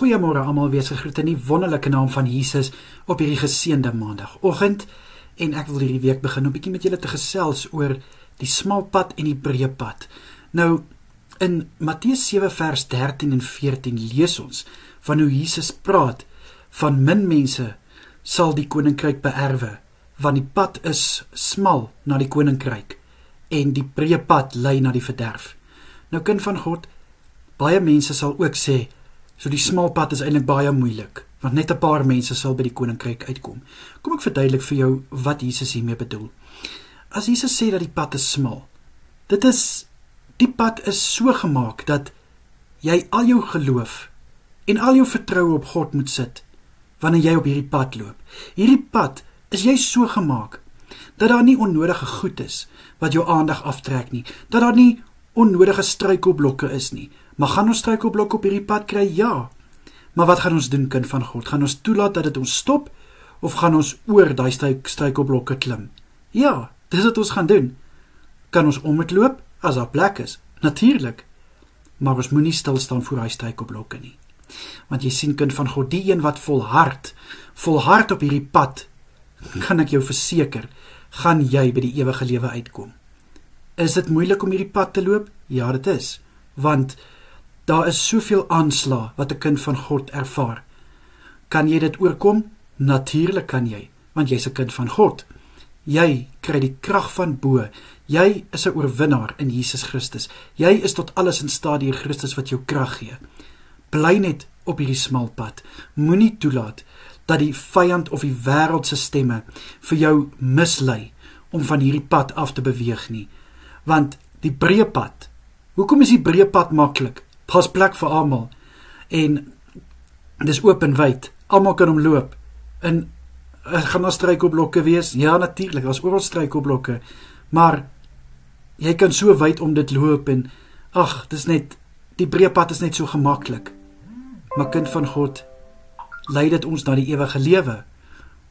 Goeiemôre almal, wees gegroet in die wonderlike naam van Jesus op hierdie geseënde maandagoggend. En ek wil hierdie week begin om bietjie met julle te gesels oor die smal pad en die breë pad. Nou, in Matteus 7 vers 13 en 14 lees ons van hoe Jesus praat van min mense sal die koninkryk beerwe, want die pad is smal na die koninkryk en die breë pad lei na die verderf. Nou kind van God, baie mense sal ook sê, so die smal pad is eintlik baie moeilik, want net 'n paar mense sal by die koninkryk uitkom. Kom ek verduidelik vir jou wat Jesus hiermee bedoel. As Jesus sê dat die pad is smal, die pad is so gemaak dat jy al jou geloof en al jou vertroue op God moet sit, wanneer jy op hierdie pad loop. Hierdie pad is jy so gemaak, dat daar nie onnodige goed is, wat jou aandag aftrek nie, dat daar nie onnodige struikelblokke is nie. Maar gaan ons struikelblokke op hierdie pad kry? Ja. Maar wat gaan ons doen, kind van God? Gaan ons toelaat dat dit ons stop, of gaan ons oor daai struikelblokke klim? Ja, dis wat ons gaan doen. Kan ons om het loop, as daar plek is? Natuurlik. Maar ons moet nie stilstaan voor daai struikelblokke nie. Want jy sien, kind van God, die een wat volhard op hierdie pad, kan ek jou verseker, gaan jy by die ewige lewe uitkom. Is dit moeilik om hierdie pad te loop? Ja, dit is. Want daar is soveel aanslag wat 'n kind van God ervaar. Kan jy dit oorkom? Natuurlik kan jy, want jy's 'n kind van God. Jy kry die krag van bo. Jy is 'n oorwinnaar in Jesus Christus. Jy is tot alles in staat deur Christus wat jou krag gee. Bly net op hierdie smal pad. Moenie toelaat dat die vyand of die wêreld se stemme vir jou mislei om van hierdie pad af te beweeg nie. Want die breë pad, hoekom is die breë pad maklik? Daar's plek vir almal. En dis oop en wyd. Almal kan hom loop. En gaan daar struikelblokke wees? Ja, natuurlik, daar's oral struikelblokke. Maar jy kan so wyd om dit loop en die breë pad is net so gemaklik. Maar kind van God, lei dit ons na die ewige lewe?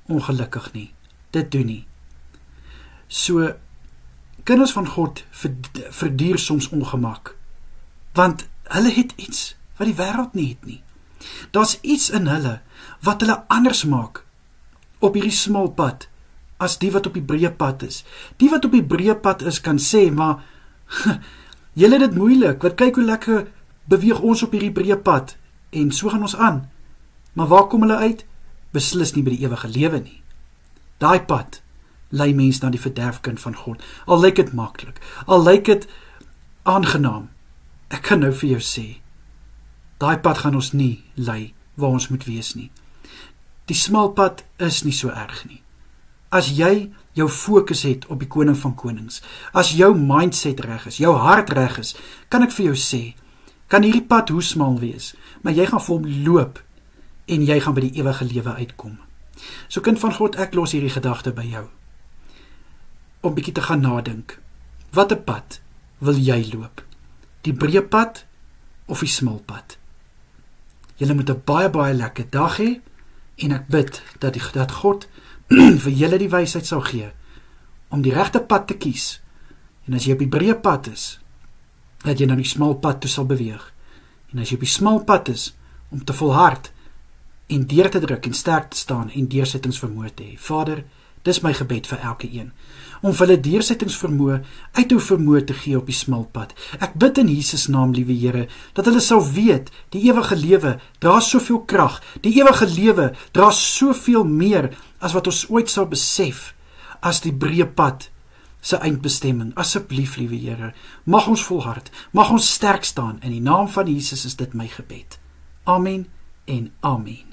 Ongelukkig nie. Dit doen nie. So, kinders van God verduur soms ongemak. Want hulle het iets wat die wêreld nie het nie. Daar's iets in hulle wat hulle anders maak op hierdie smal pad as die wat op die breë pad is. Die wat op die breë pad is kan sê, maar julle het dit moeilik, want kyk hoe lekker beweeg ons op hierdie breë pad en so gaan ons aan. Maar waar kom hulle uit? Beslis nie by die ewige lewe nie. Daai pad lei mens na die verderf, kind van God. Al lyk dit maklik, al lyk dit aangenaam. Ek kan nou vir jou sê, daai pad gaan ons nie lei waar ons moet wees nie. Die smal pad is nie so erg nie. As jy jou fokus het op die koning van konings, as jou mindset reg is, jou hart reg is, kan ek vir jou sê, kan hierdie pad hoe smal wees, maar jy gaan vir hom loop en jy gaan by die ewige lewe uitkom. So kind van God, ek los hierdie gedagte by jou, om bietjie te gaan nadink. Watter pad wil jy loop? Die breë pad of die smal pad? Julle moet 'n baie lekker dag hê en ek bid dat God vir julle die wysheid sal gee om die regte pad te kies. En as jy op die breë pad is, dat jy na die smal pad toe sal beweeg. En as jy op die smal pad is, om te volhard en deur te druk en sterk te staan en deursettingsvermoë te hê. Vader, dis my gebed vir elke een, om vir hulle deursettingsvermoë, uithou vermoë te gee op die smal pad. Ek bid in Jesus naam, liewe Here, dat hulle sal weet, die ewige lewe dra soveel krag, die ewige lewe dra soveel meer as wat ons ooit sal besef, as die breë pad se eindbestemming. Asseblief, liewe Here, mag ons volhard, mag ons sterk staan, in die naam van Jesus is dit my gebed. Amen en amen.